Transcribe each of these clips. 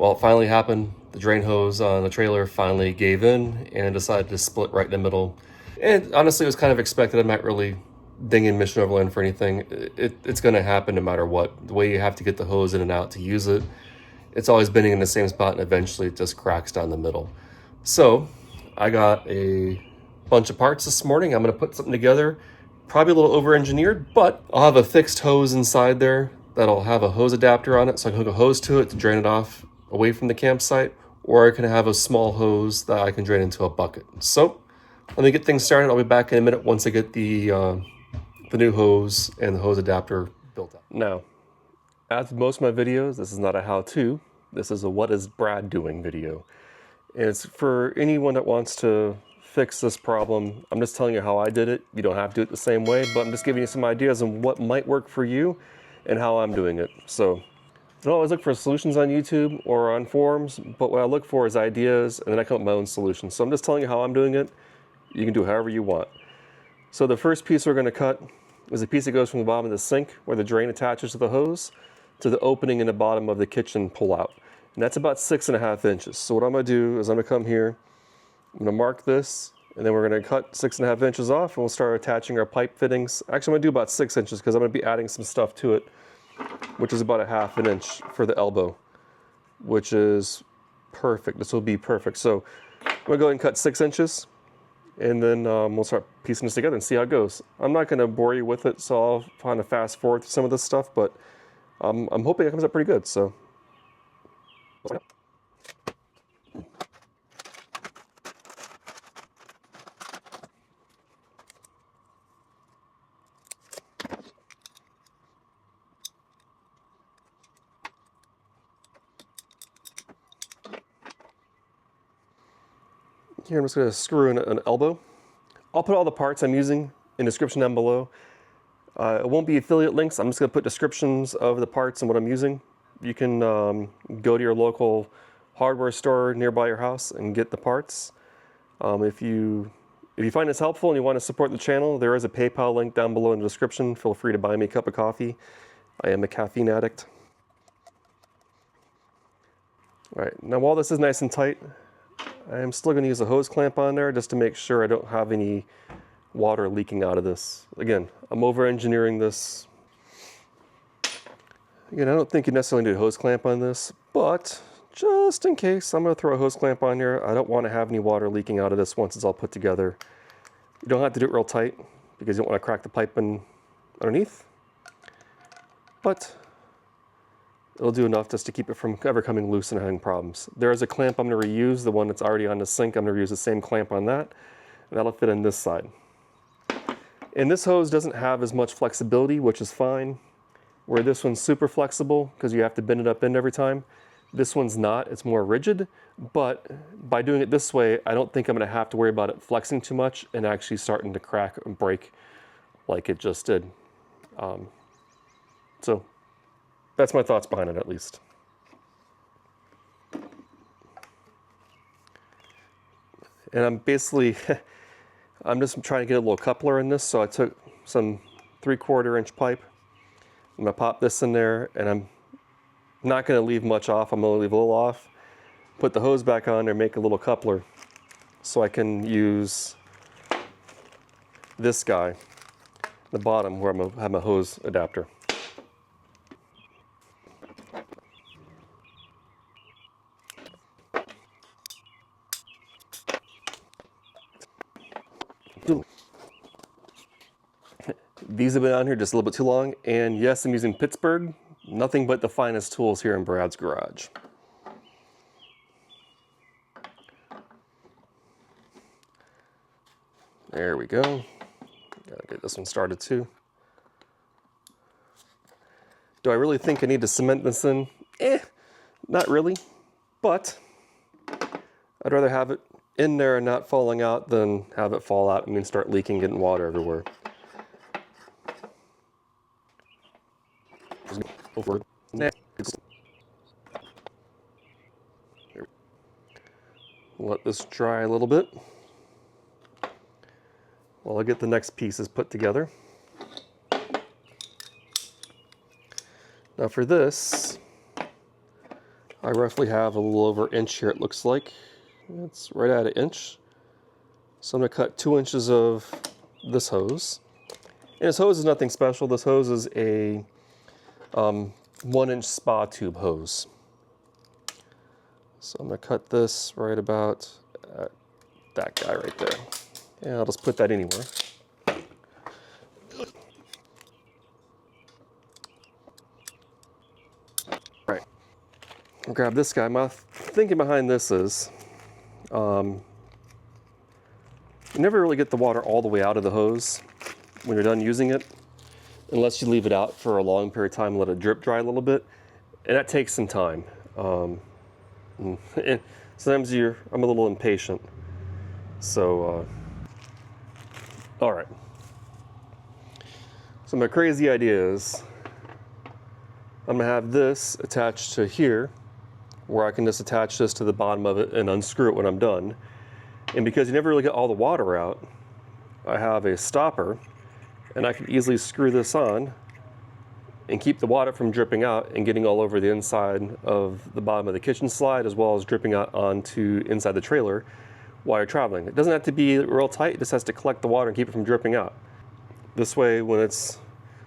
Well, it finally happened. The drain hose on the trailer finally gave in and decided to split right in the middle. And honestly, it was kind of expected. I'm not really dinging Mission Overland for anything. It's going to happen no matter what. The way you have to get the hose in and out to use it, it's always bending in the same spot, and eventually it just cracks down the middle. So I got a bunch of parts this morning. I'm going to put something together, probably a little over-engineered, but I'll have a fixed hose inside there that'll have a hose adapter on it, so I can hook a hose to it to drain it off away from the campsite, or I can have a small hose that I can drain into a bucket. So let me get things started. I'll be back in a minute once I get the new hose and the hose adapter built up. Now, as with most of my videos, this is not a how-to. This is a what is Brad doing video. And it's for anyone that wants to fix this problem. I'm just telling you how I did it. You don't have to do it the same way, but I'm just giving you some ideas on what might work for you and how I'm doing it. So I don't always look for solutions on YouTube or on forums, but what I look for is ideas, and then I come up with my own solutions. So I'm just telling you how I'm doing it. You can do however you want. So the first piece we're going to cut is a piece that goes from the bottom of the sink where the drain attaches to the hose to the opening in the bottom of the kitchen pull-out. And that's about 6.5 inches. So what I'm going to do is I'm going to come here, I'm going to mark this, and then we're going to cut 6.5 inches off, and we'll start attaching our pipe fittings. Actually, I'm going to do about 6 inches because I'm going to be adding some stuff to it, which is about 1/2 inch for the elbow, which is perfect. This will be perfect. So I'm going to go ahead and cut 6 inches, and then we'll start piecing this together and see how it goes. I'm not going to bore you with it, so I'll kind of fast forward through some of this stuff, but I'm hoping it comes up pretty good. So. Here I'm just going to screw in an elbow. I'll put all the parts I'm using in the description down below. It won't be affiliate links. I'm just going to put descriptions of the parts and what I'm using. You can go to your local hardware store nearby your house and get the parts. If you find this helpful and you want to support the channel, there is a PayPal link down below in the description. Feel free to buy me a cup of coffee. I am a caffeine addict. All right, now while this is nice and tight, I'm still going to use a hose clamp on there just to make sure I don't have any water leaking out of this. Again, I'm over-engineering this. Again, I don't think you necessarily need a hose clamp on this, but just in case, I'm going to throw a hose clamp on here. I don't want to have any water leaking out of this once it's all put together. You don't have to do it real tight because you don't want to crack the pipe underneath, but it'll do enough just to keep it from ever coming loose and having problems. There is a clamp I'm going to reuse, the one that's already on the sink. I'm going to reuse the same clamp on that, and that'll fit on this side. And this hose doesn't have as much flexibility, which is fine. Where this one's super flexible because you have to bend it up in every time. This one's not, it's more rigid, but by doing it this way, I don't think I'm going to have to worry about it flexing too much and actually starting to crack and break like it just did. So that's my thoughts behind it, at least. And I'm basically, I'm just trying to get a little coupler in this, so I took some 3/4 inch pipe. I'm going to pop this in there, and I'm not going to leave much off. I'm going to leave a little off. Put the hose back on there, make a little coupler, so I can use this guy, the bottom, where I'm going to have my hose adapter. These have been on here just a little bit too long, and yes, I'm using Pittsburgh. Nothing but the finest tools here in Brad's garage. There we go. Gotta get this one started too. Do I really think I need to cement this in? Not really, but I'd rather have it in there and not falling out than have it fall out and then start leaking, getting water everywhere. Let this dry a little bit while I get the next pieces put together. Now for this, I roughly have a little over an inch here, it looks like. It's right at an inch. So I'm going to cut 2 inches of this hose. And this hose is nothing special. This hose is a 1-inch spa tube hose. So I'm going to cut this right about at that guy right there. And I'll just put that anywhere. Right. I'll grab this guy. My thinking behind this is, you never really get the water all the way out of the hose when you're done using it, unless you leave it out for a long period of time and let it drip dry a little bit. And that takes some time. And sometimes I'm a little impatient. So, all right. So my crazy idea is I'm gonna have this attached to here, where I can just attach this to the bottom of it and unscrew it when I'm done. And because you never really get all the water out, I have a stopper, and I can easily screw this on and keep the water from dripping out and getting all over the inside of the bottom of the kitchen slide, as well as dripping out onto inside the trailer while you're traveling. It doesn't have to be real tight, it just has to collect the water and keep it from dripping out. This way, when it's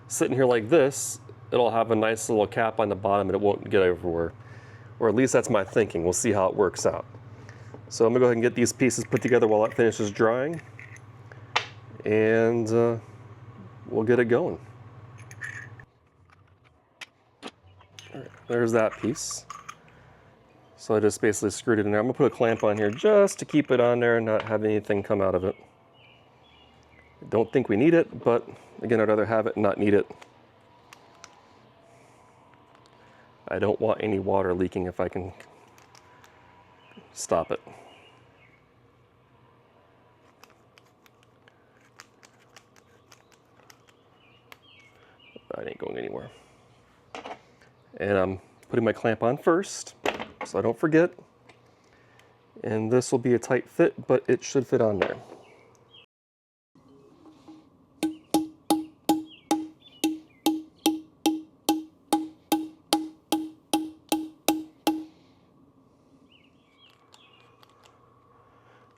sitting here like this, it'll have a nice little cap on the bottom and it won't get everywhere. Or at least that's my thinking. We'll see how it works out. So I'm gonna go ahead and get these pieces put together while that finishes drying, and we'll get it going. All right, there's that piece. So I just basically screwed it in there. I'm gonna put a clamp on here just to keep it on there and not have anything come out of it. I don't think we need it, but again, I'd rather have it and not need it. I don't want any water leaking if I can stop it. That ain't going anywhere. And I'm putting my clamp on first, so I don't forget. And this will be a tight fit, but it should fit on there.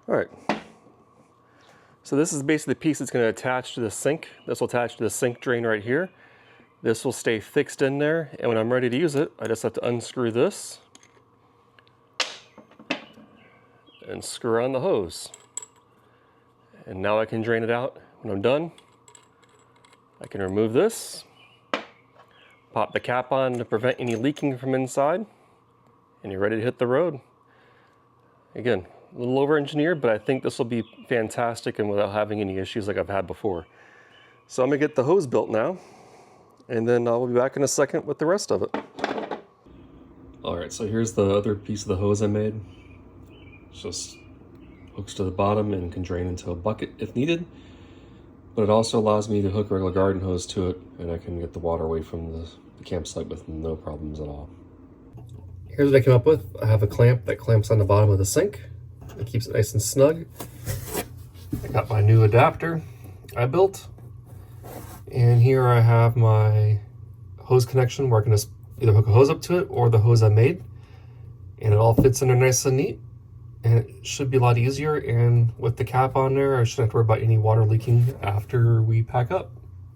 All right. So this is basically the piece that's going to attach to the sink. This will attach to the sink drain right here. This will stay fixed in there, and when I'm ready to use it, I just have to unscrew this and screw on the hose. And now I can drain it out. When I'm done, I can remove this, pop the cap on to prevent any leaking from inside, and you're ready to hit the road. Again, a little over-engineered, but I think this will be fantastic and without having any issues like I've had before. So I'm gonna get the hose built now, and then I'll be back in a second with the rest of it. All right, so here's the other piece of the hose I made. It's just hooks to the bottom and can drain into a bucket if needed, but it also allows me to hook a regular garden hose to it, and I can get the water away from the campsite with no problems at all. Here's what I came up with. I have a clamp that clamps on the bottom of the sink. It keeps it nice and snug. I got my new adapter I built. And here I have my hose connection where I can just either hook a hose up to it or the hose I made. And it all fits in there nice and neat. And it should be a lot easier. And with the cap on there, I shouldn't have to worry about any water leaking after we pack up.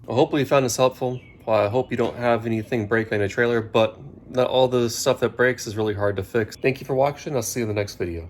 Well, hopefully you found this helpful. I hope you don't have anything break on your trailer, but not all the stuff that breaks is really hard to fix. Thank you for watching. I'll see you in the next video.